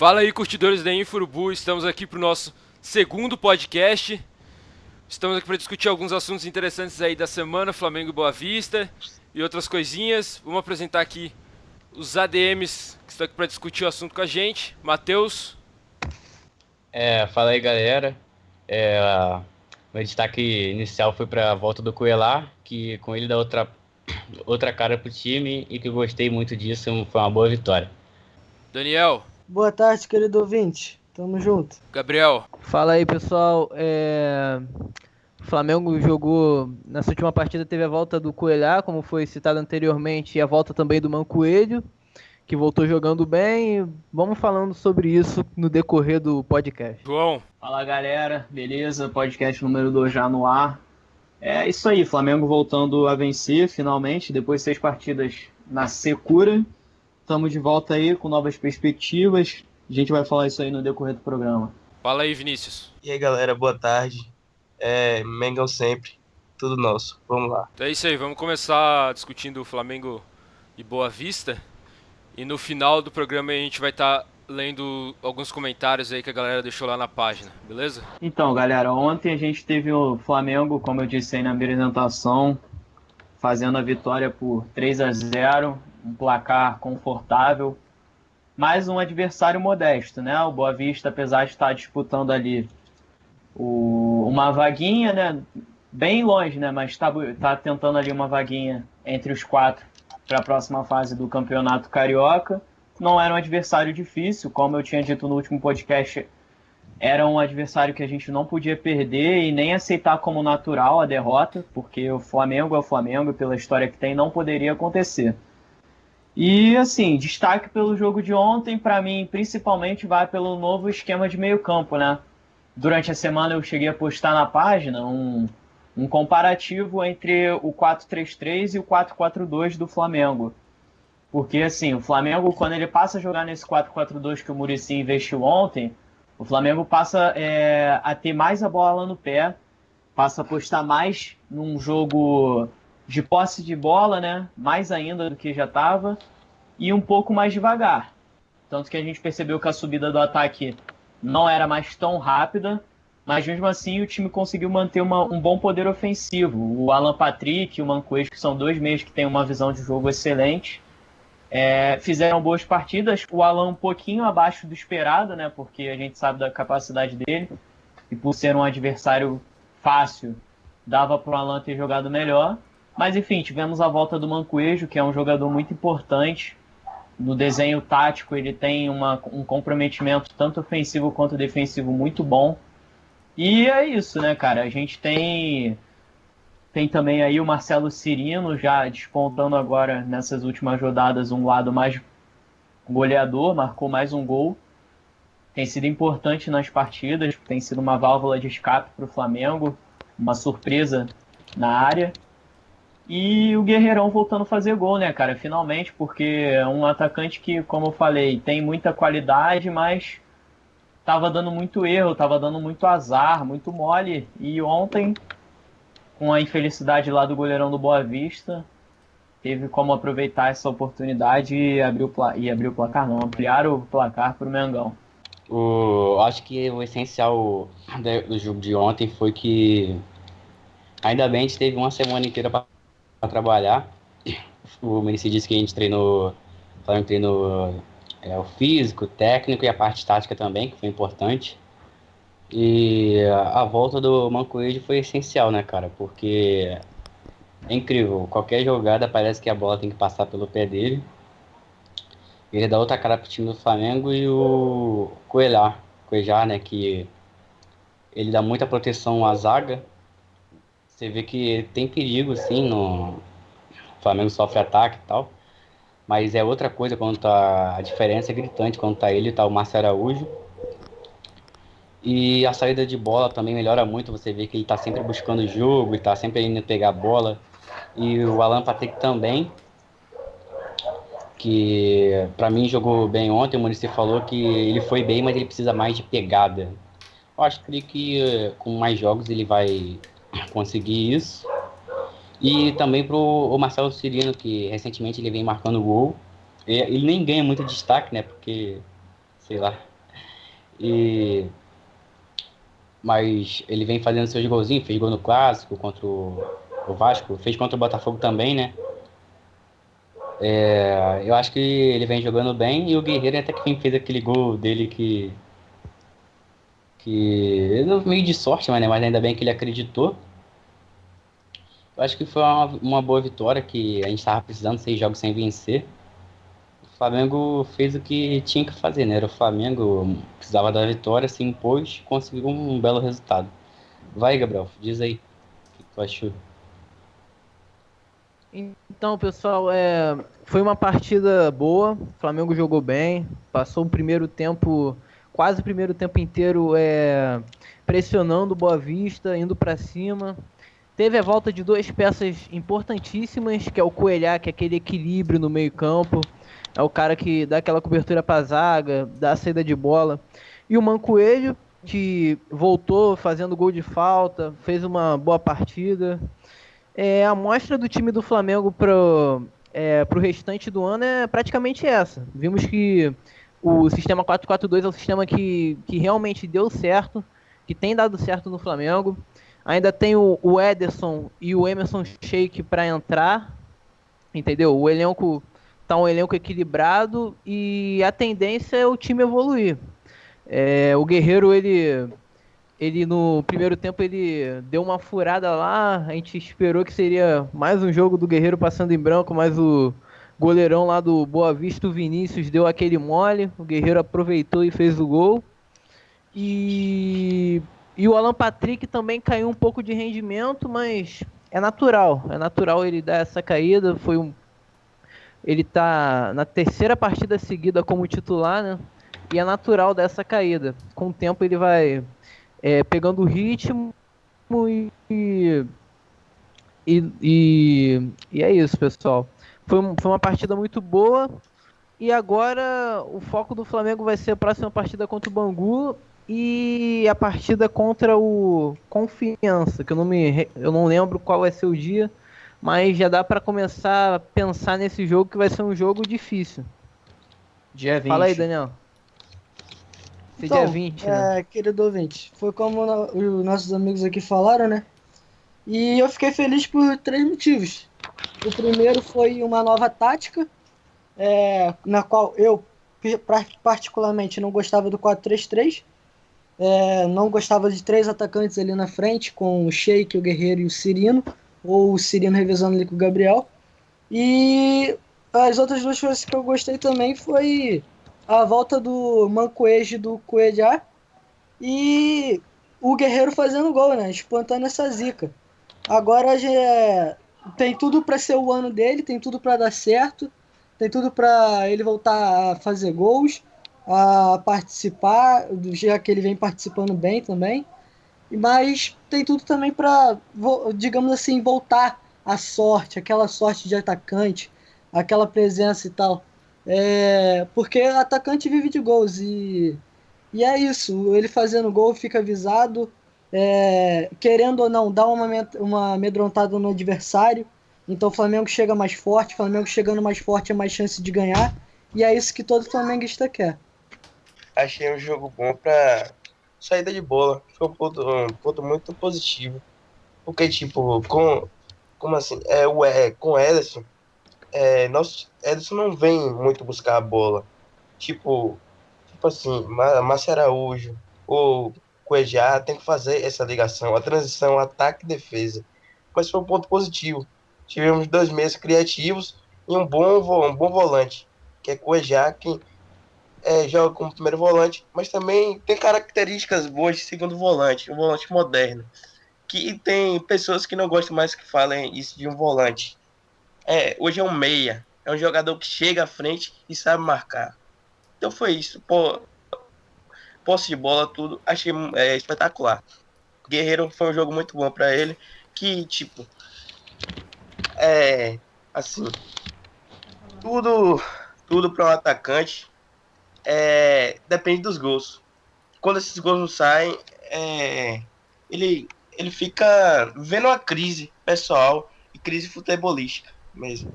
Fala aí, curtidores da Inforubu, estamos aqui para o nosso segundo podcast. Estamos aqui para discutir alguns assuntos interessantes aí da semana, Flamengo e Boa Vista e outras coisinhas. Vamos apresentar aqui os ADMs que estão aqui para discutir o assunto com a gente. Matheus. Fala aí, galera. Meu destaque inicial foi para a volta do Coelhar, que com ele dá outra cara pro time e que eu gostei muito disso, foi uma boa vitória. Daniel. Boa tarde, querido ouvinte. Tamo junto. Gabriel. Fala aí, pessoal. O Flamengo jogou, nessa última partida teve a volta do Coelhar, como foi citado anteriormente, e a volta também do Mancoelho, que voltou jogando bem. Vamos falando sobre isso no decorrer do podcast. João. Fala, galera. Beleza? Podcast número 2 já no ar. É isso aí, Flamengo voltando a vencer finalmente, depois de 6 partidas na secura. Estamos de volta aí com novas perspectivas. A gente vai falar isso aí no decorrer do programa. Fala aí, Vinícius. E aí, galera, boa tarde. Mengão sempre, tudo nosso. Vamos lá. Então é isso aí, vamos começar discutindo o Flamengo e Boa Vista. E no final do programa a gente vai estar lendo alguns comentários aí que a galera deixou lá na página, beleza? Então, galera, ontem a gente teve o Flamengo, como eu disse aí na apresentação, fazendo a vitória por 3-0, um placar confortável, mais um adversário modesto, né? O Boa Vista, apesar de estar disputando ali uma vaguinha, né? Bem longe, né? Mas tá tentando ali uma vaguinha entre os 4 para a próxima fase do Campeonato Carioca. Não era um adversário difícil, como eu tinha dito no último podcast, era um adversário que a gente não podia perder e nem aceitar como natural a derrota, porque o Flamengo é o Flamengo, pela história que tem, não poderia acontecer. E, assim, destaque pelo jogo de ontem, para mim, principalmente vai pelo novo esquema de meio campo, né? Durante a semana eu cheguei a postar na página um comparativo entre o 4-3-3 e o 4-4-2 do Flamengo. Porque, assim, o Flamengo, quando ele passa a jogar nesse 4-4-2 que o Muricy investiu ontem, o Flamengo passa a ter mais a bola no pé, passa a apostar mais num jogo de posse de bola, né? Mais ainda do que já estava, e um pouco mais devagar. Tanto que a gente percebeu que a subida do ataque não era mais tão rápida, mas mesmo assim o time conseguiu manter um bom poder ofensivo. O Alan Patrick e o Mancoelho, que são 2 meias que têm uma visão de jogo excelente, fizeram boas partidas. O Alan um pouquinho abaixo do esperado, né? Porque a gente sabe da capacidade dele, e por ser um adversário fácil, dava para o Alan ter jogado melhor. Mas enfim, tivemos a volta do Mancoelho, que é um jogador muito importante. No desenho tático ele tem um comprometimento tanto ofensivo quanto defensivo muito bom. E é isso, né, cara? A gente tem também aí o Marcelo Cirino já despontando agora nessas últimas rodadas um lado mais goleador, marcou mais um gol. Tem sido importante nas partidas, tem sido uma válvula de escape para o Flamengo, uma surpresa na área. E o Guerreirão voltando a fazer gol, né, cara? Finalmente, porque é um atacante que, como eu falei, tem muita qualidade, mas tava dando muito erro, tava dando muito azar, muito mole. E ontem, com a infelicidade lá do goleirão do Boa Vista, teve como aproveitar essa oportunidade e abrir o placar, não, ampliar o placar para o Mengão. Acho que o essencial do jogo de ontem foi que ainda bem a gente teve uma semana inteira para trabalhar. O Muricy disse que a gente treinou o físico, o técnico e a parte tática também, que foi importante. E a volta do Mancoelho foi essencial, né, cara? Porque é incrível, qualquer jogada parece que a bola tem que passar pelo pé dele. Ele dá outra cara pro time do Flamengo. E o Coelhar, né, que ele dá muita proteção à zaga. Você vê que tem perigo, sim, o Flamengo sofre ataque e tal, mas é outra coisa quando a diferença é gritante quando tá ele e tá o Márcio Araújo. E a saída de bola também melhora muito, você vê que ele tá sempre buscando o jogo, ele tá sempre indo pegar a bola. E o Alan Patrick também, que pra mim jogou bem ontem. O Muricy falou que ele foi bem, mas ele precisa mais de pegada. Eu acho que com mais jogos ele vai conseguir isso. E também pro Marcelo Cirino, que recentemente ele vem marcando gol. Ele nem ganha muito destaque, né? Porque sei lá. E mas ele vem fazendo seus golzinhos, fez gol no Clássico contra o Vasco, fez contra o Botafogo também, né? Eu acho que ele vem jogando bem e o Guerreiro até que fez aquele gol dele que meio de sorte, mas ainda bem que ele acreditou. Eu acho que foi uma boa vitória que a gente estava precisando, 6 jogos sem vencer. O Flamengo fez o que tinha que fazer, né? Era o Flamengo, precisava da vitória, se impôs, conseguiu um belo resultado. Vai, Gabriel, diz aí o que tu achou. Então, pessoal, foi uma partida boa. O Flamengo jogou bem, passou o primeiro tempo, quase o primeiro tempo inteiro, pressionando o Boa Vista, indo para cima. Teve a volta de duas peças importantíssimas, que é o Coelhá, que é aquele equilíbrio no meio-campo. É o cara que dá aquela cobertura para a zaga, dá a saída de bola. E o Mancoelho, que voltou fazendo gol de falta, fez uma boa partida. A amostra do time do Flamengo pro restante do ano é praticamente essa. Vimos que o sistema 4-4-2 é um sistema que realmente deu certo, que tem dado certo no Flamengo. Ainda tem o Ederson e o Emerson Sheik para entrar, entendeu? O elenco tá um elenco equilibrado e a tendência é o time evoluir. O Guerreiro, ele no primeiro tempo ele deu uma furada lá, a gente esperou que seria mais um jogo do Guerreiro passando em branco, mas o goleirão lá do Boa Vista, o Vinícius, deu aquele mole, o Guerreiro aproveitou e fez o gol. E o Alan Patrick também caiu um pouco de rendimento, mas é natural ele dar essa caída. Ele tá na terceira partida seguida como titular, né? E é natural dessa caída. Com o tempo ele vai pegando o ritmo e é isso, pessoal. Foi uma partida muito boa. E agora o foco do Flamengo vai ser a próxima partida contra o Bangu e a partida contra o Confiança, que eu não lembro qual vai ser o dia, mas já dá para começar a pensar nesse jogo, que vai ser um jogo difícil. Dia 20. Fala aí, Daniel. Então, Dia 20, né? querido ouvinte, foi como os nossos amigos aqui falaram, né? E eu fiquei feliz por 3 motivos. O primeiro foi uma nova tática, na qual eu particularmente não gostava do 4-3-3. Não gostava de 3 atacantes ali na frente, com o Sheik, o Guerreiro e o Cirino, ou o Cirino revezando ali com o Gabriel. E as outras 2 coisas que eu gostei também foi a volta do Mancoejo e do Coelhá e o Guerreiro fazendo gol, né? Espantando essa zica. Agora já tem tudo para ser o ano dele, tem tudo para dar certo, tem tudo para ele voltar a fazer gols, a participar, já que ele vem participando bem também. Mas tem tudo também para, digamos assim, voltar à sorte, aquela sorte de atacante, aquela presença e tal. Porque atacante vive de gols e é isso. Ele fazendo gol fica avisado, querendo ou não, dá uma amedrontada no adversário. Então o Flamengo chega mais forte, o Flamengo chegando mais forte é mais chance de ganhar. E é isso que todo flamenguista quer. Achei um jogo bom pra saída de bola. Foi um ponto muito positivo. Porque, tipo, como assim? Com o Ederson, nosso Ederson não vem muito buscar a bola. Tipo assim, Márcio Araújo ou Cuejá tem que fazer essa ligação, a transição, ataque e defesa. Mas foi um ponto positivo. Tivemos 2 meses criativos e um bom volante, que é Cuejá, que joga como primeiro volante, mas também tem características boas de segundo volante, um volante moderno. Que tem pessoas que não gostam mais que falem isso de um volante. Hoje é um meia, é um jogador que chega à frente e sabe marcar. Então foi isso, posse de bola, tudo, achei espetacular. Guerreiro foi um jogo muito bom para ele, que tipo, assim, tudo para um atacante depende dos gols. Quando esses gols não saem, ele fica vendo uma crise pessoal e crise futebolística mesmo.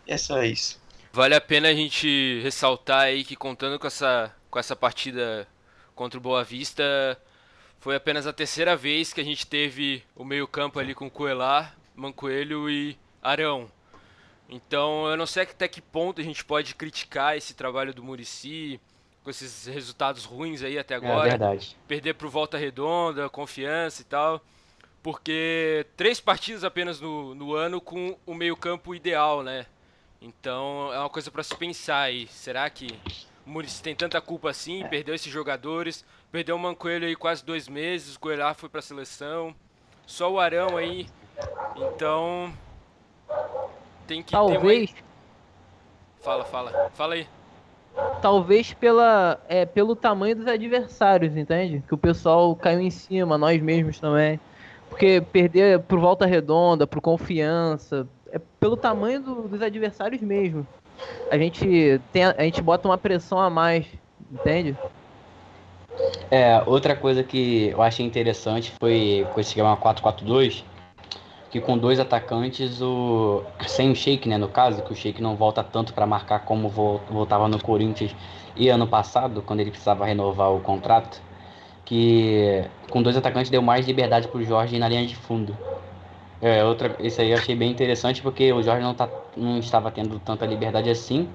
É só isso. Vale a pena a gente ressaltar aí que, contando com essa com essa partida contra o Boa Vista, foi apenas a terceira vez que a gente teve o meio-campo ali com Coelar, Mancoelho e Arão. Então, eu não sei até que ponto a gente pode criticar esse trabalho do Muricy, com esses resultados ruins aí até agora. É verdade. Perder pro Volta Redonda, Confiança e tal. Porque 3 partidas apenas no ano com o meio-campo ideal, né? Então, é uma coisa para se pensar aí. Será que o Muricy tem tanta culpa assim? Perdeu esses jogadores, perdeu o Mancoelho aí quase 2 meses, o Coelhar foi pra seleção, só o Arão aí. Então, tem que ter Talvez, Fala aí. talvez pelo tamanho dos adversários, entende? Que o pessoal caiu em cima, nós mesmos também. Porque perder pro Volta Redonda, pro Confiança, é pelo tamanho dos adversários mesmo. A gente bota uma pressão a mais, entende? Outra coisa que eu achei interessante foi com esse esquema 4-4-2, que com 2 atacantes, sem o Sheik, né, no caso, que o Sheik não volta tanto para marcar como voltava no Corinthians e ano passado, quando ele precisava renovar o contrato, que com 2 atacantes deu mais liberdade para o Jorge na linha de fundo. Isso aí eu achei bem interessante, porque o Jorge não estava tendo tanta liberdade assim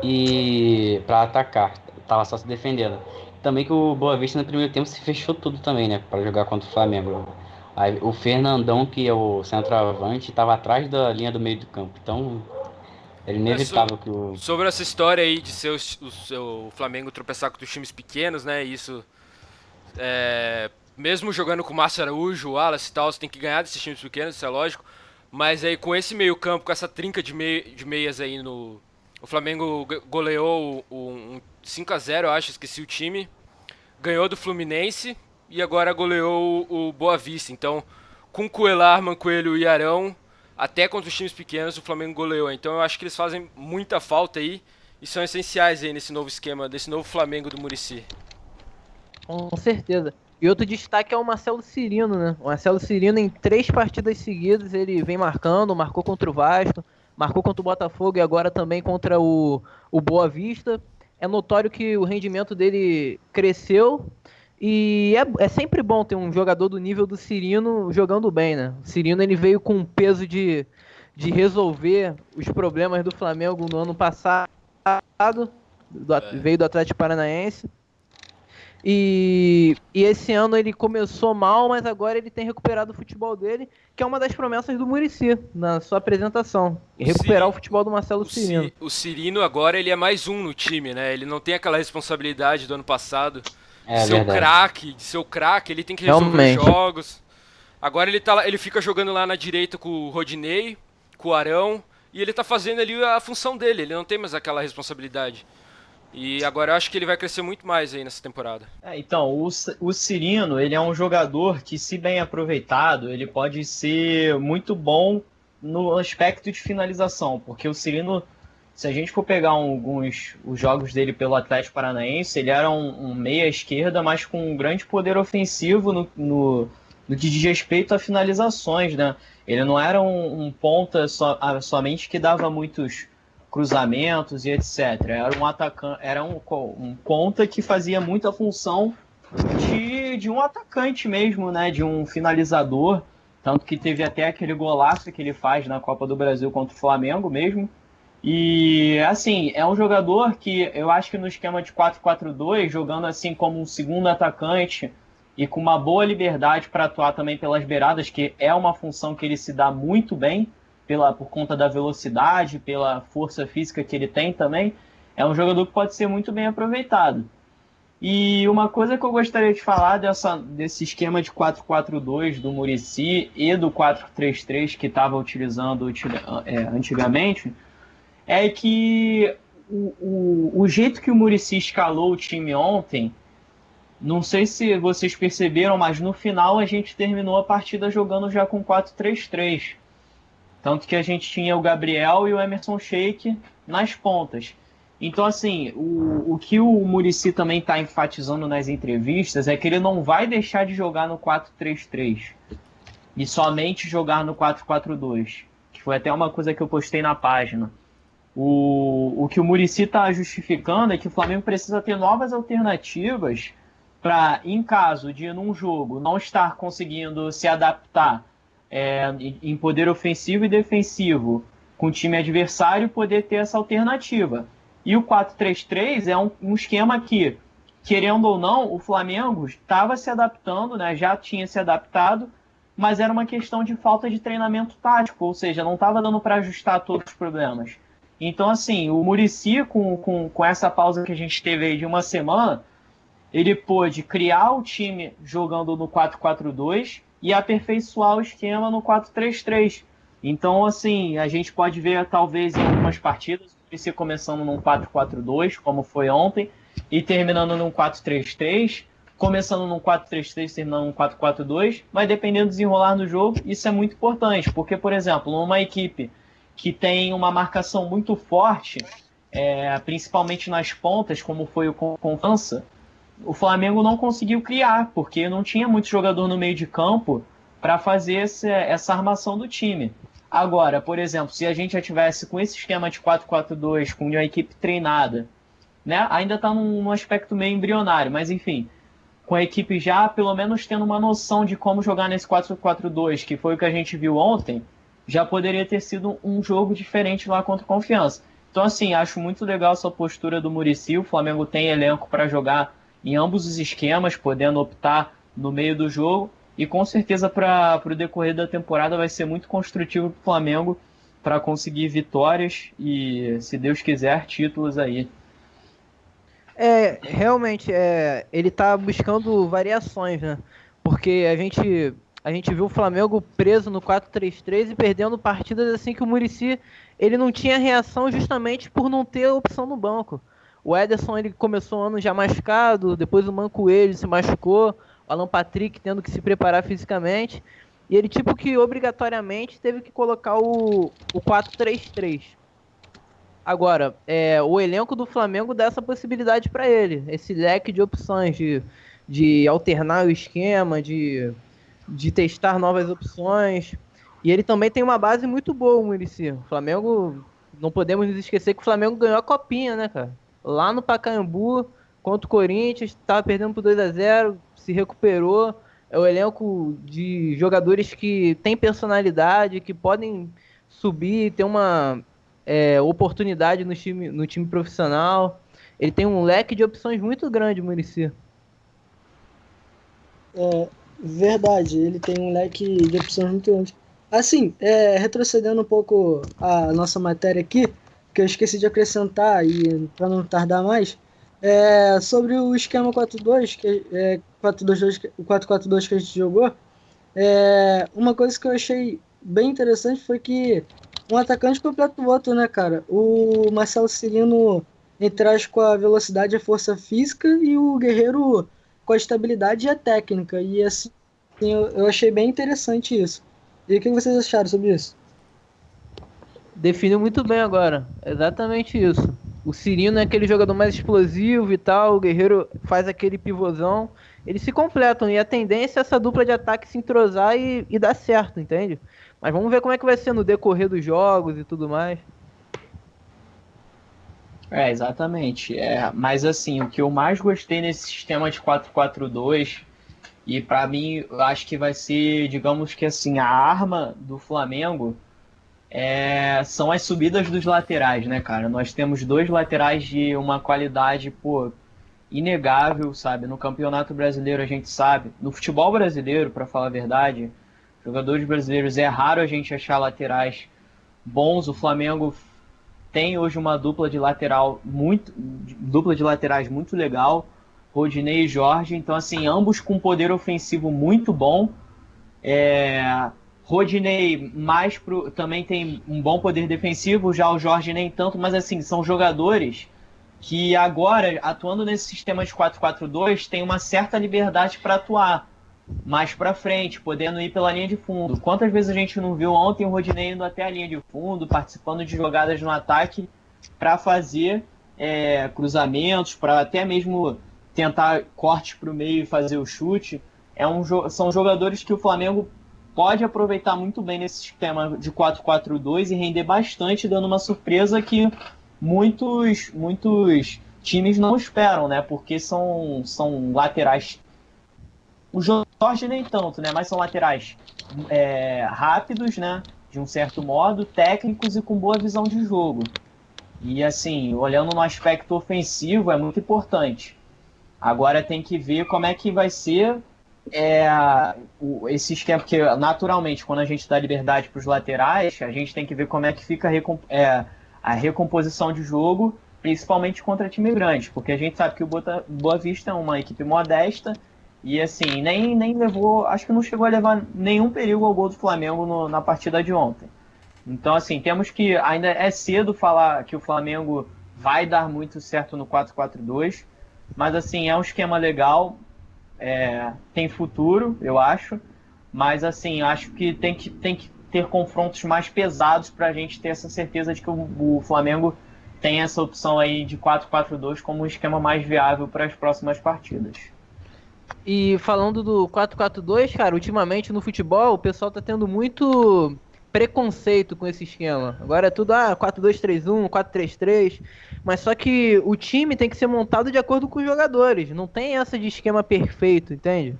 e para atacar, estava só se defendendo. Também que o Boa Vista no primeiro tempo se fechou tudo também, né, para jogar contra o Flamengo. Aí, o Fernandão, que é o centroavante, estava atrás da linha do meio do campo. Então, era inevitável que o... Sobre essa história aí de ser o Flamengo tropeçar com os times pequenos, né? Isso, mesmo jogando com o Márcio Araújo, o Wallace e tal, você tem que ganhar desses times pequenos, isso é lógico. Mas aí com esse meio campo, com essa trinca de meias aí, o Flamengo goleou um 5-0, eu acho, esqueci o time. Ganhou do Fluminense e agora goleou o Boa Vista. Então, com Coelar, Mancoelho e Arão, até contra os times pequenos, o Flamengo goleou. Então, eu acho que eles fazem muita falta aí e são essenciais aí nesse novo esquema, desse novo Flamengo do Muricy. Com certeza. E outro destaque é o Marcelo Cirino, né? O Marcelo Cirino, em 3 partidas seguidas, ele vem marcando, marcou contra o Vasco, marcou contra o Botafogo e agora também contra o Boa Vista. É notório que o rendimento dele cresceu e é sempre bom ter um jogador do nível do Cirino jogando bem, né? O Cirino, ele veio com o peso de resolver os problemas do Flamengo no ano passado, veio do Atlético Paranaense. E esse ano ele começou mal, mas agora ele tem recuperado o futebol dele, que é uma das promessas do Muricy na sua apresentação. Recuperar o futebol do Marcelo Cirino. O Cirino agora ele é mais um no time, né? Ele não tem aquela responsabilidade do ano passado de ser o craque, ele tem que resolver jogos. Agora ele fica jogando lá na direita com o Rodinei, com o Arão, e ele tá fazendo ali a função dele, ele não tem mais aquela responsabilidade. E agora eu acho que ele vai crescer muito mais aí nessa temporada. Então, o Cirino, ele é um jogador que, se bem aproveitado, ele pode ser muito bom no aspecto de finalização, porque o Cirino, se a gente for pegar os jogos dele pelo Atlético Paranaense, ele era um meia esquerda, mas com um grande poder ofensivo no que diz respeito a finalizações, né? Ele não era um ponta somente que dava muitos cruzamentos e etc. Era um atacante, era um ponta que fazia muita função de um atacante mesmo, né? De um finalizador, tanto que teve até aquele golaço que ele faz na Copa do Brasil contra o Flamengo mesmo. E assim, é um jogador que eu acho que no esquema de 4-4-2, jogando assim como um segundo atacante e com uma boa liberdade para atuar também pelas beiradas, que é uma função que ele se dá muito bem, por conta da velocidade, pela força física que ele tem também, é um jogador que pode ser muito bem aproveitado. E uma coisa que eu gostaria de falar desse esquema de 4-4-2 do Muricy e do 4-3-3 que estava utilizando antigamente, é que o jeito que o Muricy escalou o time ontem, não sei se vocês perceberam, mas no final a gente terminou a partida jogando já com 4-3-3. Tanto que a gente tinha o Gabriel e o Emerson Sheik nas pontas. Então, assim, o que o Muricy também está enfatizando nas entrevistas é que ele não vai deixar de jogar no 4-3-3 e somente jogar no 4-4-2, que foi até uma coisa que eu postei na página. O que o Muricy está justificando é que o Flamengo precisa ter novas alternativas para, em caso de num jogo não estar conseguindo se adaptar em poder ofensivo e defensivo com o time adversário, poder ter essa alternativa. E o 4-3-3 é um esquema que, querendo ou não, o Flamengo estava se adaptando, né? Já tinha se adaptado, mas era uma questão de falta de treinamento tático, ou seja, não estava dando para ajustar todos os problemas. Então, assim, o Muricy, com essa pausa que a gente teve aí de uma semana, ele pôde criar o time jogando no 4-4-2 e aperfeiçoar o esquema no 4-3-3. Então, assim, a gente pode ver, talvez, em algumas partidas, o Muricy começando num 4-4-2, como foi ontem, e terminando num 4-3-3, começando num 4-3-3, terminando num 4-4-2, mas dependendo do desenrolar do jogo, isso é muito importante, porque, por exemplo, numa equipe que tem uma marcação muito forte, principalmente nas pontas, como foi o Confiança, o Flamengo não conseguiu criar, porque não tinha muito jogador no meio de campo para fazer essa armação do time. Agora, por exemplo, se a gente já tivesse com esse esquema de 4-4-2, com uma equipe treinada, né, ainda está num aspecto meio embrionário, mas enfim, com a equipe já pelo menos tendo uma noção de como jogar nesse 4-4-2, que foi o que a gente viu ontem, já poderia ter sido um jogo diferente lá contra o Confiança. Então, assim, acho muito legal essa postura do Muricy. O Flamengo tem elenco para jogar em ambos os esquemas, podendo optar no meio do jogo. E com certeza para o decorrer da temporada vai ser muito construtivo para o Flamengo para conseguir vitórias e, se Deus quiser, títulos aí. Realmente, ele tá buscando variações, né? Porque a gente viu o Flamengo preso no 4-3-3 e perdendo partidas assim que o Muricy, ele não tinha reação justamente por não ter opção no banco. O Ederson, ele começou o ano já machucado, depois o Mancoelho se machucou, o Alan Patrick tendo que se preparar fisicamente, e ele tipo que obrigatoriamente teve que colocar o 4-3-3. Agora, o elenco do Flamengo dá essa possibilidade para ele, esse leque de opções, de alternar o esquema, de testar novas opções. E ele também tem uma base muito boa, o Muricy. O Flamengo, não podemos nos esquecer que o Flamengo ganhou a copinha, né, cara? Lá no Pacaembu, contra o Corinthians, estava perdendo por 2-0, se recuperou. É o elenco de jogadores que tem personalidade, que podem subir, ter uma oportunidade no time profissional. Ele tem um leque de opções muito grande, o Muricy. Verdade, ele tem um leque de opções muito grande. Assim, retrocedendo um pouco a nossa matéria aqui, que eu esqueci de acrescentar, e para não tardar mais, sobre o esquema 4-2, o 4-4-2 que a gente jogou, uma coisa que eu achei bem interessante foi que um atacante completa o outro, né, cara? O Marcelo Cirino traz com a velocidade e a força física, e o Guerreiro com a estabilidade e a técnica. E assim, eu achei bem interessante isso. E o que vocês acharam sobre isso? Definiu muito bem agora. Exatamente isso. O Cirino é aquele jogador mais explosivo e tal, o Guerreiro faz aquele pivôzão. Eles se completam e a tendência é essa dupla de ataque se entrosar e dar certo, entende? Mas vamos ver como é que vai ser no decorrer dos jogos e tudo mais. Exatamente. Mas assim, o que eu mais gostei nesse sistema de 4-4-2, e para mim eu acho que vai ser, digamos que assim, a arma do Flamengo são as subidas dos laterais, né, cara? Nós temos dois laterais de uma qualidade, inegável, sabe? No Campeonato Brasileiro a gente sabe, no futebol brasileiro, para falar a verdade, jogadores brasileiros, é raro a gente achar laterais bons. O Flamengo tem hoje uma dupla de laterais muito legal, Rodinei e Jorge. Então, assim, ambos com poder ofensivo muito bom. Rodinei também tem um bom poder defensivo, já o Jorge nem tanto, mas assim, são jogadores que agora, atuando nesse sistema de 4-4-2, tem uma certa liberdade para atuar mais para frente, podendo ir pela linha de fundo. Quantas vezes a gente não viu ontem o Rodinei indo até a linha de fundo, participando de jogadas no ataque para fazer cruzamentos, para até mesmo tentar cortes para o meio e fazer o chute. São jogadores que o Flamengo pode aproveitar muito bem nesse sistema de 4-4-2 e render bastante, dando uma surpresa que muitos times não esperam, né? Porque são laterais. O Jorge nem tanto, né? Mas são laterais rápidos, né? De um certo modo, técnicos e com boa visão de jogo. E assim, olhando no aspecto ofensivo, é muito importante. Agora tem que ver como é que vai ser esse esquema, porque naturalmente, quando a gente dá liberdade para os laterais, a gente tem que ver como é que fica a recomposição de jogo, principalmente contra time grande, porque a gente sabe que o Boa Vista é uma equipe modesta e assim, nem levou, acho que não chegou a levar nenhum perigo ao gol do Flamengo na partida de ontem. Então assim, temos que, ainda é cedo falar que o Flamengo vai dar muito certo no 4-4-2, mas assim, é um esquema legal, tem futuro, eu acho, mas assim, acho que tem que ter confrontos mais pesados para a gente ter essa certeza de que o Flamengo tem essa opção aí de 4-4-2 como um esquema mais viável para as próximas partidas. E falando do 4-4-2, cara, ultimamente no futebol o pessoal tá tendo muito preconceito com esse esquema. Agora é tudo 4-2-3-1, 4-3-3, mas só que o time tem que ser montado de acordo com os jogadores, não tem essa de esquema perfeito, entende?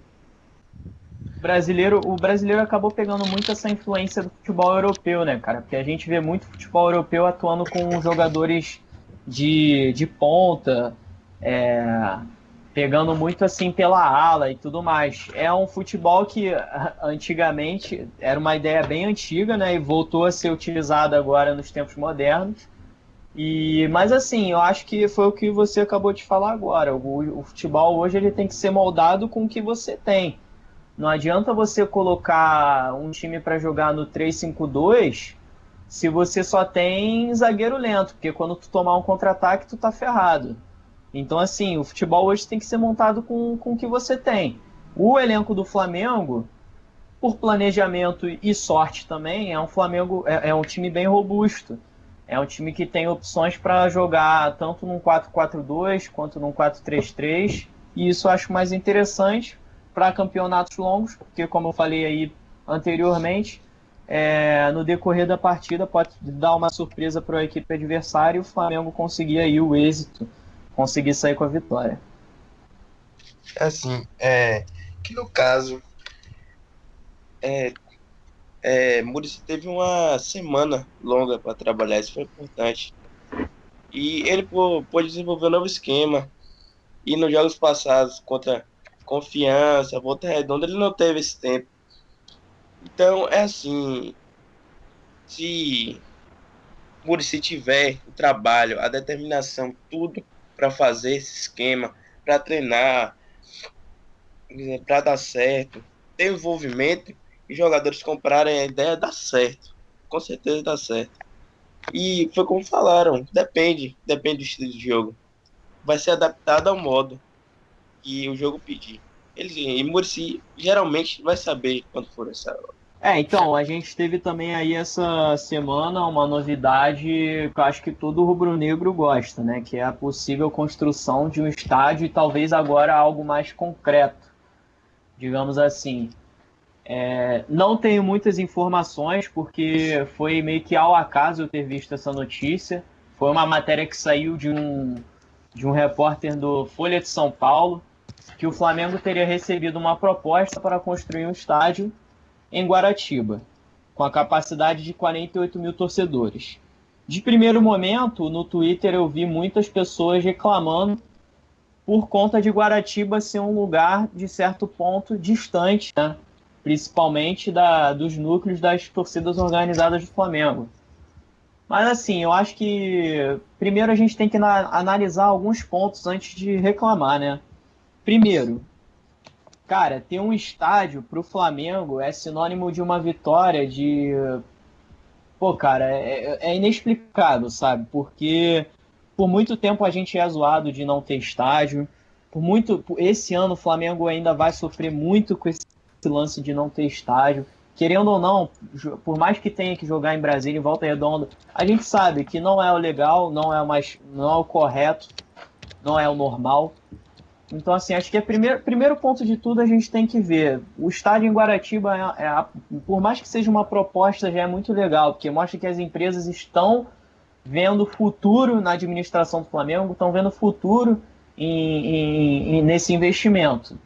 O brasileiro acabou pegando muito essa influência do futebol europeu, né, cara? Porque a gente vê muito futebol europeu atuando com jogadores de ponta, pegando muito assim pela ala e tudo mais. É um futebol que antigamente era uma ideia bem antiga, né, e voltou a ser utilizada agora nos tempos modernos. Mas assim, eu acho que foi o que você acabou de falar agora. O futebol hoje ele tem que ser moldado com o que você tem. Não adianta você colocar um time para jogar no 3-5-2 se você só tem zagueiro lento, porque quando tu tomar um contra-ataque tu tá ferrado. Então assim, o futebol hoje tem que ser montado com o que você tem. O elenco do Flamengo, por planejamento e sorte também, é um time bem robusto. É um time que tem opções para jogar tanto num 4-4-2 quanto num 4-3-3, e isso eu acho mais interessante para campeonatos longos, porque como eu falei aí anteriormente, no decorrer da partida pode dar uma surpresa para a equipe adversária e o Flamengo conseguir aí o êxito, conseguir sair com a vitória. Assim, que no caso, Muricy teve uma semana longa para trabalhar, isso foi importante. E ele pôde desenvolver um novo esquema. E nos jogos passados, contra Confiança, Volta Redonda, ele não teve esse tempo. Então, assim, se Muricy tiver o trabalho, a determinação, tudo para fazer esse esquema, para treinar, para dar certo, ter envolvimento, e jogadores comprarem a ideia, dá certo. Com certeza dá certo. E foi como falaram, depende do estilo de jogo. Vai ser adaptado ao modo que o jogo pedir. E Muricy geralmente vai saber quando for essa hora. Então, a gente teve também aí essa semana uma novidade que eu acho que todo rubro-negro gosta, né? Que é a possível construção de um estádio e talvez agora algo mais concreto, digamos assim. Não tenho muitas informações porque foi meio que ao acaso eu ter visto essa notícia. Foi uma matéria que saiu de um repórter do Folha de São Paulo, que o Flamengo teria recebido uma proposta para construir um estádio em Guaratiba, com a capacidade de 48 mil torcedores. De primeiro momento, no Twitter eu vi muitas pessoas reclamando por conta de Guaratiba ser um lugar, de certo ponto, distante, né? Principalmente dos núcleos das torcidas organizadas do Flamengo. Mas assim, eu acho que primeiro a gente tem que analisar alguns pontos antes de reclamar, né? Primeiro, cara, ter um estádio pro Flamengo é sinônimo de uma vitória Pô, cara, é inexplicável, sabe? Porque por muito tempo a gente é zoado de não ter estádio. Esse ano o Flamengo ainda vai sofrer muito com esse lance de não ter estádio. Querendo ou não, por mais que tenha que jogar em Brasília, em Volta Redonda, a gente sabe que não é o legal, não é o correto, não é o normal. Então, assim, acho que primeiro ponto de tudo a gente tem que ver. O estádio em Guaratiba, por mais que seja uma proposta, já é muito legal, porque mostra que as empresas estão vendo futuro na administração do Flamengo, estão vendo futuro nesse investimento.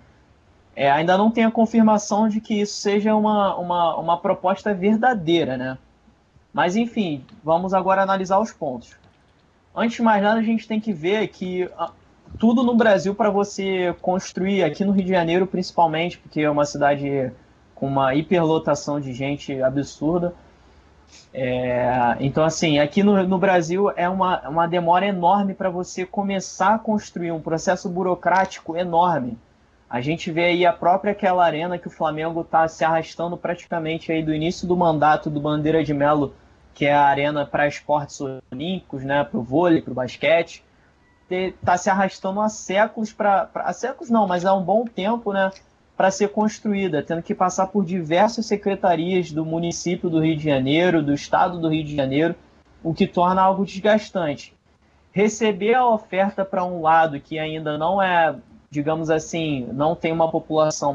Ainda não tem a confirmação de que isso seja uma proposta verdadeira, né? Mas, enfim, vamos agora analisar os pontos. Antes de mais nada, a gente tem que ver que tudo no Brasil para você construir, aqui no Rio de Janeiro principalmente, porque é uma cidade com uma hiperlotação de gente absurda. Então, assim, aqui no Brasil é uma demora enorme para você começar a construir um processo burocrático enorme. A gente vê aí a própria aquela arena que o Flamengo está se arrastando praticamente aí do início do mandato do Bandeira de Melo, que é a arena para esportes olímpicos, né, para o vôlei, para o basquete. Está se arrastando há séculos, há séculos não, mas há um bom tempo, né, para ser construída, tendo que passar por diversas secretarias do município do Rio de Janeiro, do estado do Rio de Janeiro, o que torna algo desgastante. Receber a oferta para um lado que ainda não é, digamos assim, não tem uma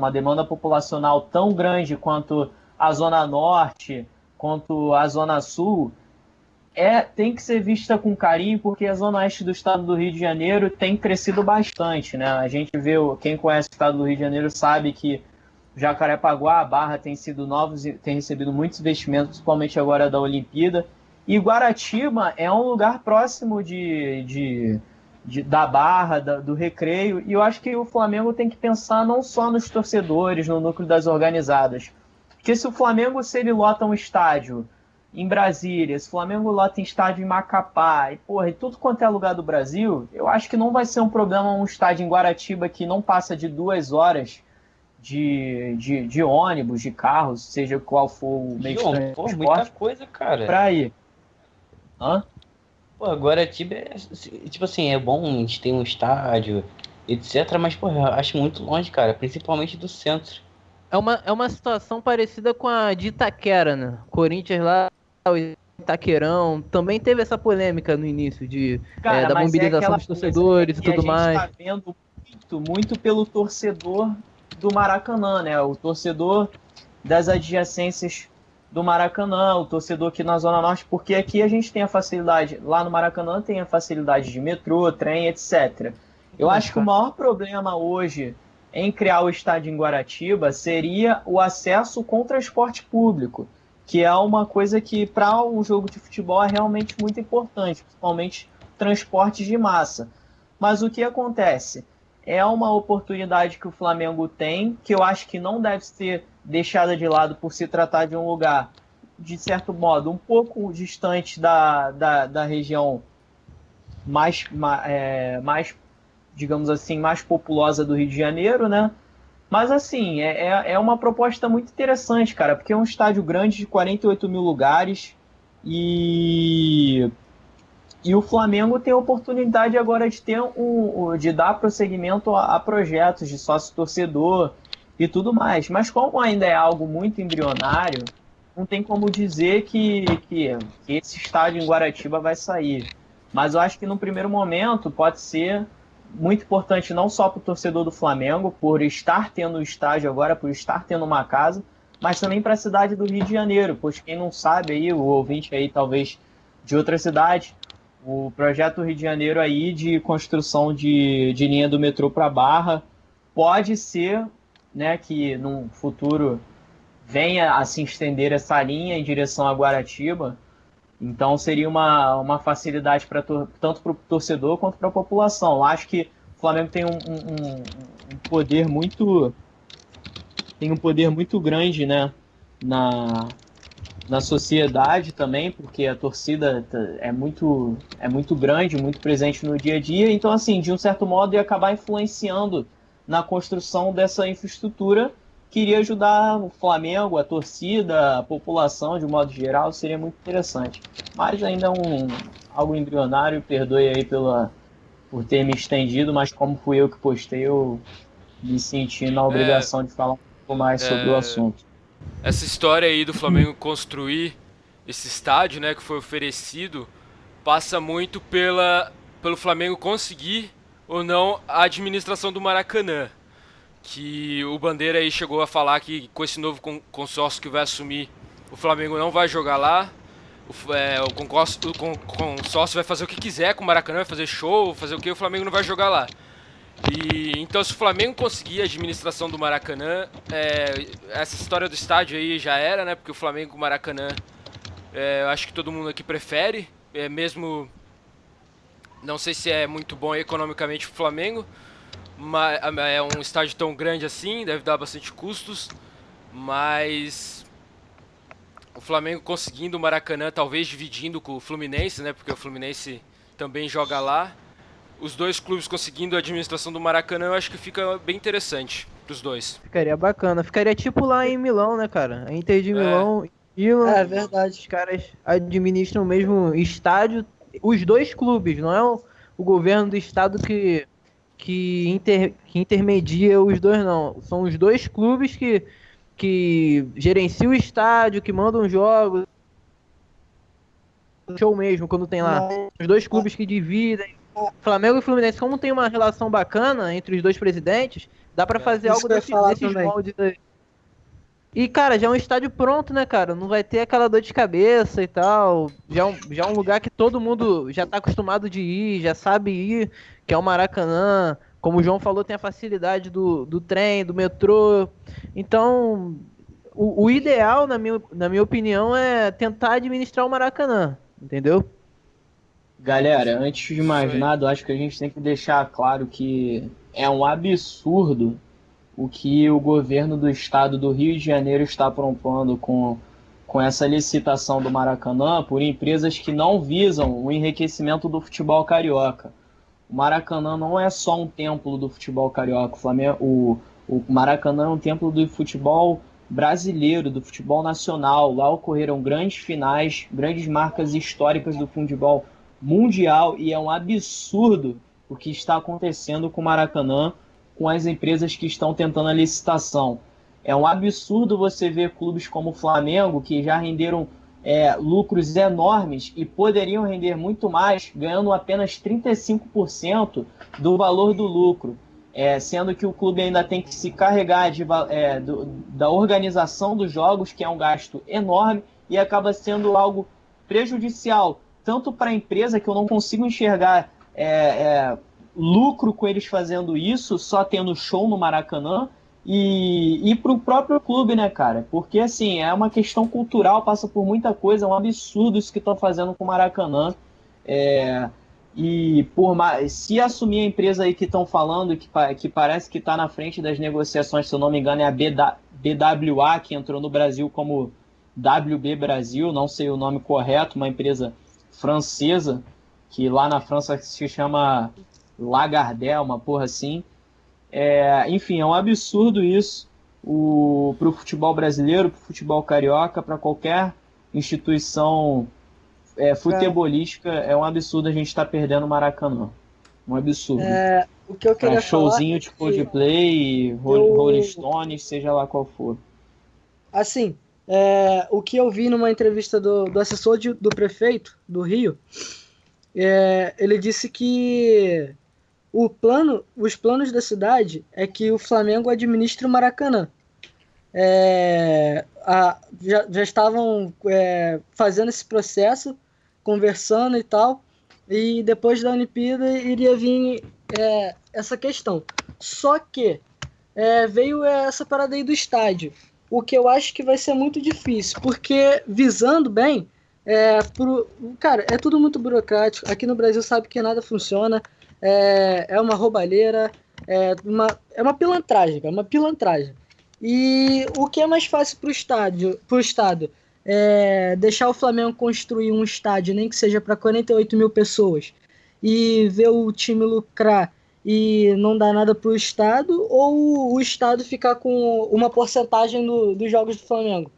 demanda populacional tão grande quanto a Zona Norte, quanto a Zona Sul, tem que ser vista com carinho, porque a Zona Oeste do estado do Rio de Janeiro tem crescido bastante, né? A gente vê, quem conhece o estado do Rio de Janeiro sabe que Jacarepaguá, a Barra tem recebido muitos investimentos, principalmente agora da Olimpíada, e Guaratiba é um lugar próximo da Barra, do Recreio, e eu acho que o Flamengo tem que pensar não só nos torcedores, no núcleo das organizadas, porque se o Flamengo, se ele lota um estádio em Brasília, se o Flamengo lota em estádio em Macapá, e tudo quanto é lugar do Brasil, eu acho que não vai ser um problema um estádio em Guaratiba que não passa de 2 horas de ônibus, de carros, seja qual for o meio de transporte. Muita coisa, cara. Pra ir. Hã? Pô, Guaratiba tipo assim, é bom a gente ter um estádio, etc, mas, pô, eu acho muito longe, cara, principalmente do centro. É uma situação parecida com a de Itaquera, né? Corinthians lá, o Itaquerão, também teve essa polêmica no início da mobilização dos torcedores e tudo mais. A gente está vendo muito pelo torcedor do Maracanã, né? O torcedor das adjacências do Maracanã, o torcedor aqui na Zona Norte, porque aqui a gente tem a facilidade, lá no Maracanã tem a facilidade de metrô, trem, etc. Eu acho que o maior problema hoje em criar o estádio em Guaratiba seria o acesso com transporte público, que é uma coisa que para um jogo de futebol é realmente muito importante, principalmente transportes de massa. Mas o que acontece? É uma oportunidade que o Flamengo tem, que eu acho que não deve ser deixada de lado por se tratar de um lugar, de certo modo, um pouco distante da região mais, digamos assim, mais populosa do Rio de Janeiro, né? Mas, assim, é uma proposta muito interessante, cara, porque é um estádio grande de 48 mil lugares e o Flamengo tem a oportunidade agora de dar prosseguimento a projetos de sócio-torcedor e tudo mais. Mas como ainda é algo muito embrionário, não tem como dizer que esse estádio em Guaratiba vai sair. Mas eu acho que no primeiro momento pode ser muito importante não só para o torcedor do Flamengo, por estar tendo o estádio agora, por estar tendo uma casa, mas também para a cidade do Rio de Janeiro, pois quem não sabe aí, o ouvinte aí talvez de outra cidade, o projeto Rio de Janeiro aí de construção de linha do metrô para Barra pode ser, né, que no futuro venha a se estender essa linha em direção a Guaratiba. Então seria uma facilidade tanto para o torcedor quanto para a população. Eu acho que o Flamengo tem um poder muito grande, né, na sociedade também, porque a torcida é muito grande, muito presente no dia a dia. Então, assim, de um certo modo, ia acabar influenciando na construção dessa infraestrutura que iria ajudar o Flamengo, a torcida, a população de um modo geral, seria muito interessante. Mas ainda algo embrionário, perdoe aí por ter me estendido, mas como fui eu que postei, eu me senti na obrigação de falar um pouco mais sobre o assunto. Essa história aí do Flamengo construir esse estádio, né, que foi oferecido, passa muito pelo Flamengo conseguir ou não a administração do Maracanã. Que o Bandeira aí chegou a falar que com esse novo consórcio que vai assumir, o Flamengo não vai jogar lá. O consórcio vai fazer o que quiser com o Maracanã, vai fazer show, fazer o que, o Flamengo não vai jogar lá. E então, se o Flamengo conseguir a administração do Maracanã, essa história do estádio aí já era, né? Porque o Flamengo com o Maracanã, eu acho que todo mundo aqui prefere, mesmo não sei se é muito bom economicamente pro Flamengo, mas é um estádio tão grande assim, deve dar bastante custos, mas o Flamengo conseguindo o Maracanã, talvez dividindo com o Fluminense, né? Porque o Fluminense também joga lá. Os dois clubes conseguindo a administração do Maracanã, eu acho que fica bem interessante pros dois. Ficaria bacana. Ficaria tipo lá em Milão, né, cara? A Inter de Milão e É verdade. os caras administram o mesmo estádio. Os dois clubes, não é o governo do estado que intermedia os dois, não. São os dois clubes que gerenciam o estádio, que mandam jogos. Show mesmo, quando tem lá. Os dois clubes que dividem. Flamengo e Fluminense, como tem uma relação bacana entre os dois presidentes, dá pra fazer algo desses moldes aí. E, cara, já é um estádio pronto, né, cara? Não vai ter aquela dor de cabeça e tal. Já é um lugar que todo mundo já tá acostumado de ir, já sabe ir, que é o Maracanã. Como o João falou, tem a facilidade do trem, do metrô. Então, o ideal, na minha opinião, é tentar administrar o Maracanã, entendeu? Galera, antes de mais nada, eu acho que a gente tem que deixar claro que é um absurdo o que o governo do estado do Rio de Janeiro está propondo com essa licitação do Maracanã por empresas que não visam o enriquecimento do futebol carioca. O Maracanã não é só um templo do futebol carioca. O Maracanã é um templo do futebol brasileiro, do futebol nacional. Lá ocorreram grandes finais, grandes marcas históricas do futebol mundial, e é um absurdo o que está acontecendo com o Maracanã, com as empresas que estão tentando a licitação. É um absurdo você ver clubes como o Flamengo, que já renderam lucros enormes e poderiam render muito mais, ganhando apenas 35% do valor do lucro, sendo que o clube ainda tem que se carregar da organização dos jogos, que é um gasto enorme, e acaba sendo algo prejudicial, tanto para a empresa, que eu não consigo enxergar lucro com eles fazendo isso, só tendo show no Maracanã, e para o próprio clube, né, cara? Porque, assim, é uma questão cultural, passa por muita coisa, é um absurdo isso que estão fazendo com o Maracanã. E se assumir a empresa aí que estão falando, que parece que está na frente das negociações, se eu não me engano, é a BWA, que entrou no Brasil como WB Brasil, não sei o nome correto, uma empresa francesa, que lá na França se chama Lagardère, uma porra assim. Enfim, é um absurdo isso pro futebol brasileiro, pro futebol carioca, para qualquer instituição futebolística. É um absurdo a gente estar perdendo o Maracanã. Um absurdo. O que eu queria showzinho de Coldplay, Rolling Stones, seja lá qual for. Assim, o que eu vi numa entrevista do assessor do prefeito do Rio, ele disse que os planos da cidade é que o Flamengo administre o Maracanã. Já estavam fazendo esse processo, conversando e tal, e depois da Olimpíada iria vir essa questão. Só que veio essa parada aí do estádio, o que eu acho que vai ser muito difícil, porque visando bem, cara, é tudo muito burocrático. Aqui no Brasil sabe que nada funciona. É uma roubalheira, é uma pilantragem, cara, uma pilantragem. E o que é mais fácil pro Estado é deixar o Flamengo construir um estádio, nem que seja para 48 mil pessoas, e ver o time lucrar e não dar nada pro Estado, ou o Estado ficar com uma porcentagem dos jogos do Flamengo,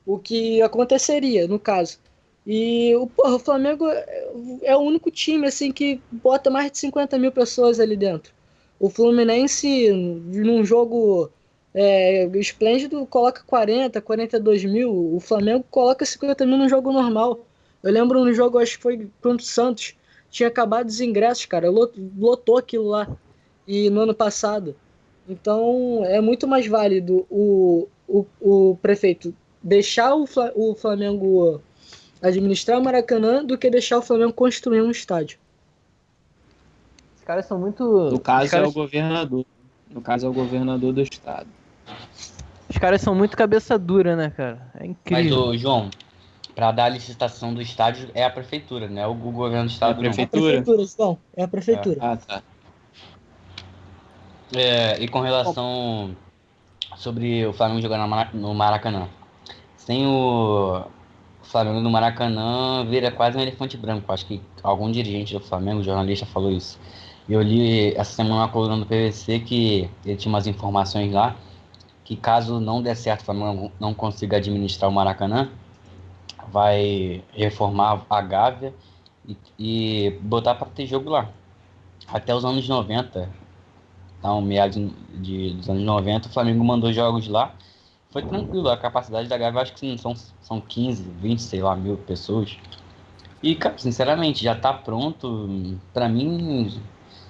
o que aconteceria no caso. E o Flamengo é o único time assim que bota mais de 50 mil pessoas ali dentro. O Fluminense, num jogo esplêndido, coloca 42 mil. O Flamengo coloca 50 mil num jogo normal. Eu lembro no jogo, acho que foi contra o Santos, tinha acabado os ingressos, cara. Lotou aquilo lá. E no ano passado. Então, é muito mais válido o prefeito deixar o Flamengo administrar o Maracanã do que deixar o Flamengo construir um estádio. Os caras são muito... No caso os caras... é o governador. No caso é o governador do estado. Os caras são muito cabeça dura, né, cara? É Mas, incrível. ô, João, pra dar a licitação do estádio é a prefeitura, né? O governo do estado não. É a prefeitura, João. É a prefeitura. Ah, tá. E com relação sobre o Flamengo jogar no Maracanã. Sem o Flamengo no Maracanã, vira quase um elefante branco. Acho que algum dirigente do Flamengo, jornalista, falou isso. Eu li essa semana uma coluna do PVC que ele tinha umas informações lá que caso não der certo o Flamengo não consiga administrar o Maracanã, vai reformar a Gávea e botar para ter jogo lá. Até os anos 90, então, meados dos anos 90, o Flamengo mandou jogos lá. Foi tranquilo, a capacidade da Gávea acho que são 15, 20, sei lá, mil pessoas. E, cara, sinceramente, já tá pronto. Pra mim,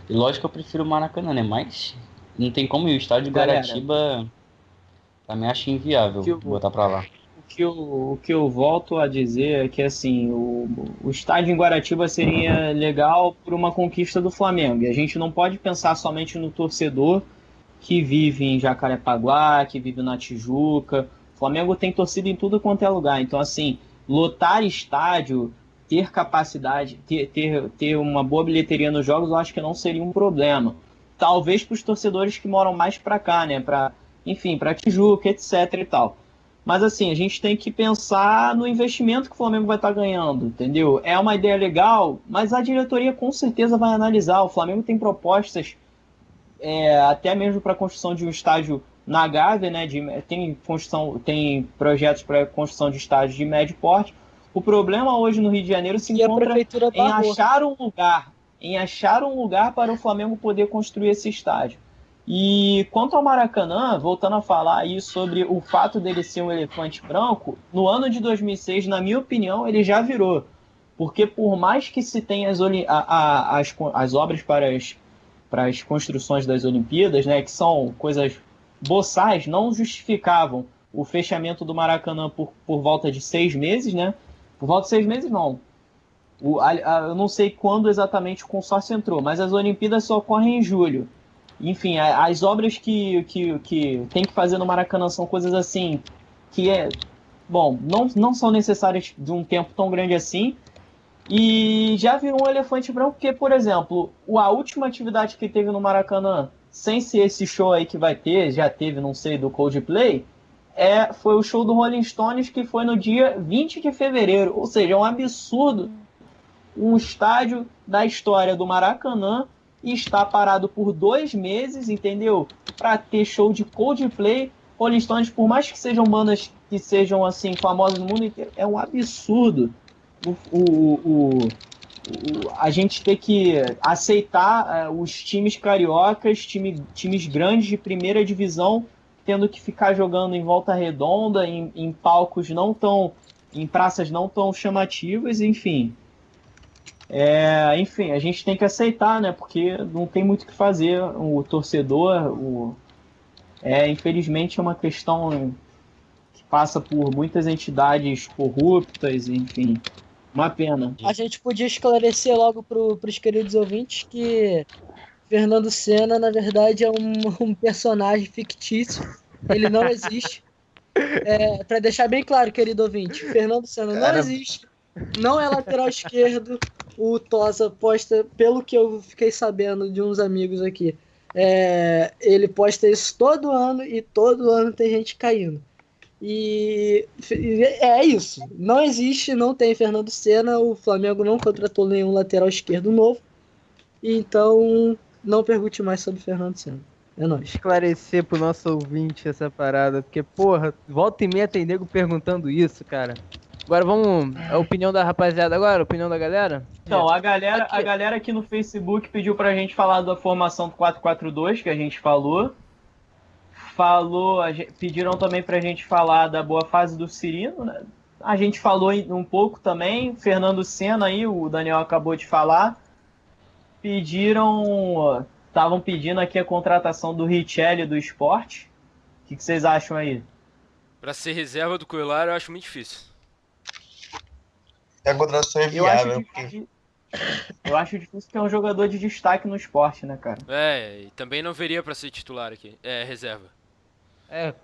lógico que eu prefiro o Maracanã, né? Mas não tem como ir. O estádio de Guaratiba, também acho inviável botar pra lá. O que eu volto a dizer é que assim, o estádio em Guaratiba seria legal por uma conquista do Flamengo. E a gente não pode pensar somente no torcedor que vive em Jacarepaguá, que vive na Tijuca. O Flamengo tem torcida em tudo quanto é lugar. Então, assim, lotar estádio, ter capacidade, ter uma boa bilheteria nos jogos, eu acho que não seria um problema. Talvez para os torcedores que moram mais para cá, né? Enfim, para Tijuca, etc e tal. Mas assim, a gente tem que pensar no investimento que o Flamengo vai estar ganhando, entendeu? É uma ideia legal, mas a diretoria com certeza vai analisar. O Flamengo tem propostas, até mesmo para a construção de um estádio na Gávea, né? Tem projetos para construção de estádios de médio porte. O problema hoje no Rio de Janeiro se encontra em achar um lugar para o Flamengo poder construir esse estádio. E quanto ao Maracanã, voltando a falar aí sobre o fato dele ser um elefante branco, no ano de 2006, na minha opinião, ele já virou. Porque por mais que se tenha as obras para as construções das Olimpíadas, né, que são coisas boçais, não justificavam o fechamento do Maracanã por volta de 6 meses, né? Por volta de 6 meses, não. Eu não sei quando exatamente o consórcio entrou, mas as Olimpíadas só ocorrem em julho. Enfim, as obras que tem que fazer no Maracanã são coisas assim que não são necessárias de um tempo tão grande assim. E já virou um elefante branco porque, por exemplo, a última atividade que teve no Maracanã, sem ser esse show aí que vai ter, já teve, não sei, do Coldplay, foi o show do Rolling Stones, que foi no dia 20 de fevereiro. Ou seja, é um absurdo um estádio da história do Maracanã e está parado por 2 meses, entendeu? Para ter show de Coldplay, Rolling Stones, por mais que sejam bandas que sejam assim famosas no mundo inteiro, é um absurdo. A gente tem que aceitar os times cariocas, times grandes de primeira divisão, tendo que ficar jogando em volta redonda, em palcos em praças não tão chamativas, enfim. Enfim, a gente tem que aceitar, né? Porque não tem muito o que fazer. O torcedor, infelizmente, é uma questão que passa por muitas entidades corruptas, enfim. Uma pena. A gente podia esclarecer logo para os queridos ouvintes que Fernando Senna, na verdade, é um personagem fictício. Ele não existe. Para deixar bem claro, querido ouvinte, Fernando Senna não existe. Não é lateral esquerdo. O Tosa posta, pelo que eu fiquei sabendo de uns amigos aqui, ele posta isso todo ano e todo ano tem gente caindo. E é isso. Não existe, não tem Fernando Senna. O Flamengo não contratou nenhum lateral esquerdo novo. Então, não pergunte mais sobre Fernando Senna. É nóis. Esclarecer pro nosso ouvinte essa parada, porque, porra, volta e meia tem nego perguntando isso, cara. Agora vamos. A opinião da rapaziada agora? A opinião da galera? Então, a galera aqui no Facebook pediu pra gente falar da formação do 4-4-2, que a gente falou. Pediram também pra gente falar da boa fase do Cirino, né? A gente falou um pouco também. Fernando Senna aí, o Daniel acabou de falar. estavam pedindo aqui a contratação do Richelli do Sport. O que vocês acham aí? Pra ser reserva do Coelhar, eu acho muito difícil. A contratação é Eu acho viável. difícil. Eu acho difícil ter um jogador de destaque no esporte, né, cara? E também não veria pra ser titular aqui. reserva.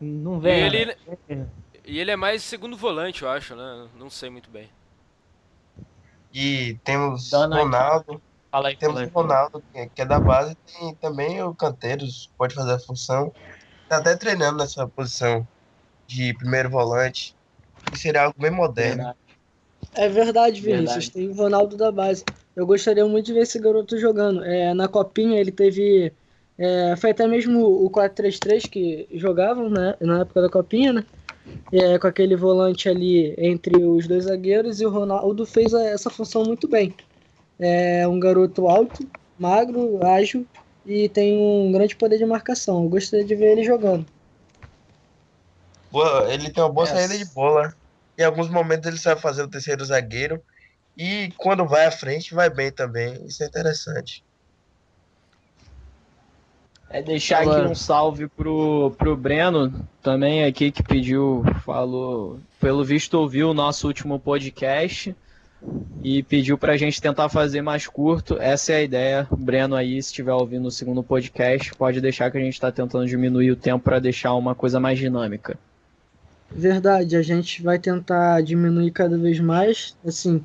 Não E vem. ele é mais segundo volante, eu acho, né? Não sei muito bem. E temos Dona aqui. Ronaldo. Fala aí, Temos o Ronaldo, que é da base. Tem também o Canteiros, pode fazer a função. Tá até treinando nessa posição de primeiro volante. Que seria algo bem moderno. É verdade, Vinícius. Verdade. Tem o Ronaldo da base. Eu gostaria muito de ver esse garoto jogando. Na Copinha ele teve... foi até mesmo o 4-3-3 que jogavam, né, na época da Copinha, né? Com aquele volante ali entre os dois zagueiros, e o Ronaldo fez essa função muito bem. É um garoto alto, magro, ágil e tem um grande poder de marcação. Eu gostaria de ver ele jogando. Ele tem uma boa saída de bola. Em alguns momentos ele sabe fazer o terceiro zagueiro. E quando vai à frente, vai bem também. Isso é interessante. Deixar aqui um salve pro Breno, também aqui que falou, pelo visto ouviu o nosso último podcast e pediu pra gente tentar fazer mais curto. Essa é a ideia. O Breno aí, se estiver ouvindo o segundo podcast, pode deixar que a gente tá tentando diminuir o tempo para deixar uma coisa mais dinâmica. Verdade, a gente vai tentar diminuir cada vez mais, assim,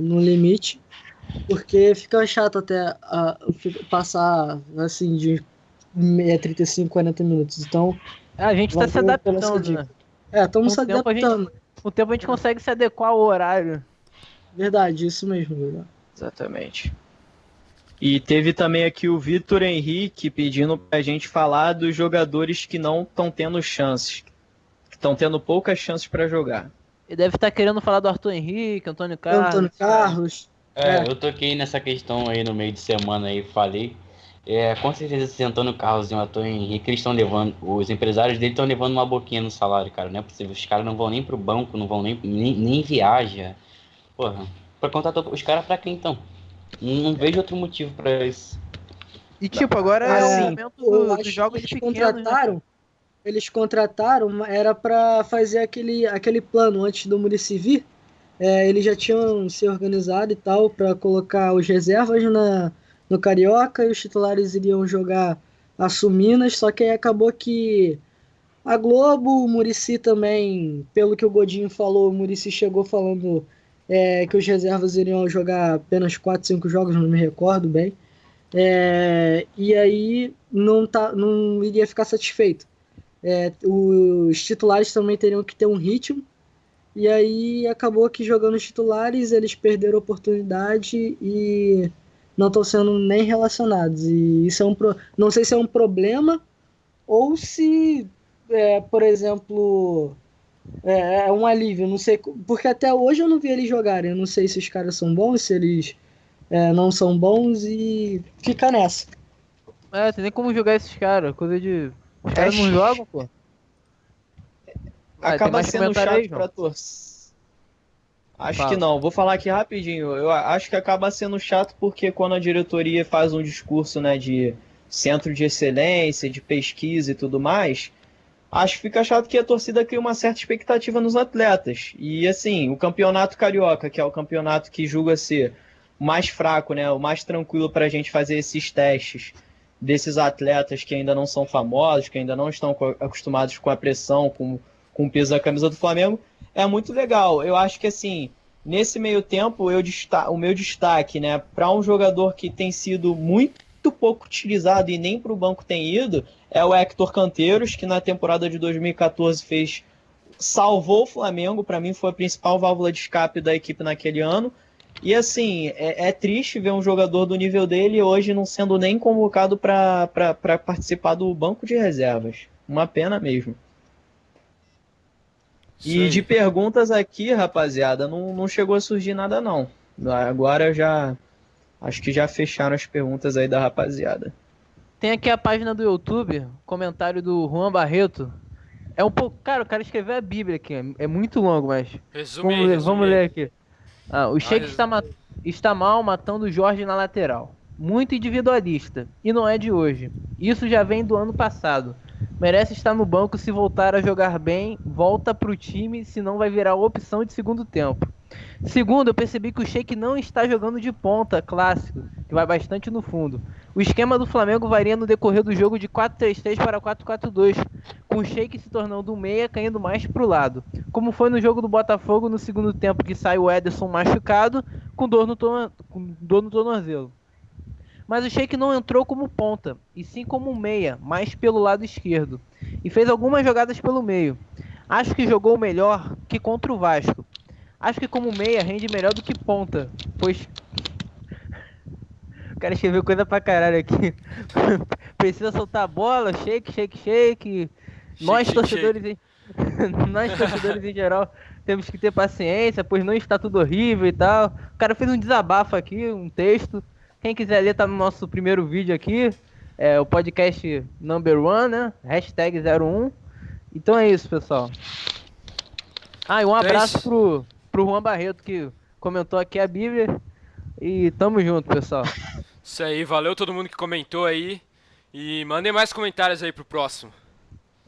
no limite, porque fica chato até passar, assim, de 35, 40 minutos. Então, A gente tá se adaptando, né? Estamos se adaptando. Com o tempo a gente consegue se adequar ao horário. Verdade, isso mesmo. Verdade. Exatamente. E teve também aqui o Vitor Henrique pedindo pra gente falar dos jogadores que não estão tendo chances, que estão tendo poucas chances para jogar. Ele deve estar querendo falar do Arthur Henrique, Antônio Carlos. Eu toquei nessa questão aí no meio de semana aí, falei. Com certeza esse Antônio Carlos e o Arthur Henrique, eles estão levando, os empresários dele estão levando uma boquinha no salário, cara. Não é possível, os caras não vão nem pro banco, não vão nem viaja. Porra, pra contratar os caras pra quem então? Não vejo outro motivo pra isso. E tipo, agora é o momento dos jogos pequenos, né? Eles contrataram, era pra fazer aquele plano antes do Muricy vir. Eles já tinham se organizado e tal pra colocar os reservas no Carioca e os titulares iriam jogar assuminas, só que aí acabou que a Globo, o Muricy também, pelo que o Godinho falou, o Muricy chegou falando que os reservas iriam jogar apenas 4, 5 jogos, não me recordo bem, e aí não iria ficar satisfeito. Os titulares também teriam que ter um ritmo, e aí acabou que jogando os titulares eles perderam a oportunidade e não estão sendo nem relacionados. E isso não sei se é um problema ou se, por exemplo, é um alívio. Não sei, porque até hoje eu não vi eles jogarem. Eu não sei se os caras são bons, se eles não são bons, e fica nessa. Tem nem como jogar esses caras. Coisa de... Os caras não jogam, pô. Acaba sendo chato pra torcer. Acho que não, vou falar aqui rapidinho. Eu acho que acaba sendo chato porque quando a diretoria faz um discurso, né, de centro de excelência, de pesquisa e tudo mais, acho que fica chato que a torcida cria uma certa expectativa nos atletas. E assim, o campeonato carioca, que é o campeonato que julga ser o mais fraco, né, o mais tranquilo pra gente fazer esses testes desses atletas que ainda não são famosos, que ainda não estão acostumados com a pressão, com o peso da camisa do Flamengo, é muito legal. Eu acho que assim, nesse meio tempo, o meu destaque, né, para um jogador que tem sido muito pouco utilizado e nem para o banco tem ido, é o Hector Canteiros, que na temporada de 2014 salvou o Flamengo. Para mim foi a principal válvula de escape da equipe naquele ano. E assim, é triste ver um jogador do nível dele hoje não sendo nem convocado para participar do banco de reservas. Uma pena mesmo. E de perguntas aqui, rapaziada, não chegou a surgir nada não. Agora acho que já fecharam as perguntas aí da rapaziada. Tem aqui a página do YouTube, comentário do Juan Barreto. É um pouco... Cara, o cara escreveu a Bíblia aqui, é muito longo, mas... Vamos ler aqui. O Sheik está mal matando o Jorge na lateral. Muito individualista, e não é de hoje. Isso já vem do ano passado. Merece estar no banco se voltar a jogar bem, volta pro time, senão vai virar opção de segundo tempo. Segundo, eu percebi que o Sheik não está jogando de ponta, clássico, que vai bastante no fundo. O esquema do Flamengo varia no decorrer do jogo de 4-3-3 para 4-4-2, com o Sheik se tornando um meia, caindo mais pro lado. Como foi no jogo do Botafogo no segundo tempo, que sai o Ederson machucado, com dor no tornozelo. Mas o Sheik não entrou como ponta, e sim como meia, mais pelo lado esquerdo. E fez algumas jogadas pelo meio. Acho que jogou melhor que contra o Vasco. Acho que como meia rende melhor do que ponta, pois... O cara escreveu coisa pra caralho aqui. Precisa soltar a bola, shake. Nós torcedores em geral temos que ter paciência, pois não está tudo horrível e tal. O cara fez um desabafo aqui, um texto. Quem quiser ler tá no nosso primeiro vídeo aqui. É o podcast number 1, né? Hashtag 01. Então é isso, pessoal. Ah, e um abraço pro Juan Barreto, que comentou aqui a Bíblia. E tamo junto, pessoal. Isso aí, valeu todo mundo que comentou aí. E mandem mais comentários aí pro próximo.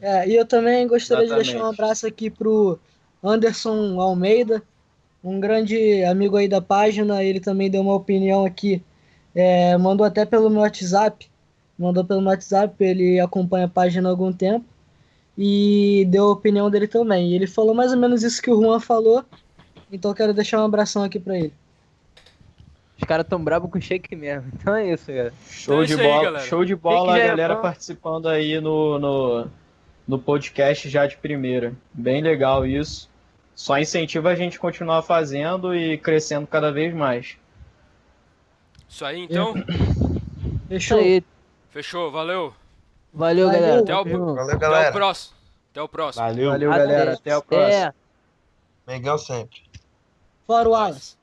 E eu também gostaria Exatamente. de deixar um abraço aqui pro Anderson Almeida, um grande amigo aí da página. Ele também deu uma opinião aqui, mandou até pelo meu WhatsApp. Ele acompanha a página há algum tempo e deu a opinião dele também. E ele falou mais ou menos isso que o Juan falou, então eu quero deixar um abração aqui pra ele. Os caras tão bravos com o Sheik mesmo. Então é isso, galera. Show de isso aí, bola, galera. show de bola, Sheik a já é galera bom. participando aí no podcast já de primeira. Bem legal isso. Só incentiva a gente continuar fazendo e crescendo cada vez mais. Isso aí, então. Isso Fechou? aí. Fechou, valeu. Valeu, Valeu. galera. Até o, Tamo junto. Valeu, até galera. o próximo. Até o próximo. Valeu. Valeu, galera. Até a próxima. É, Mengão sempre. fora o Wallace.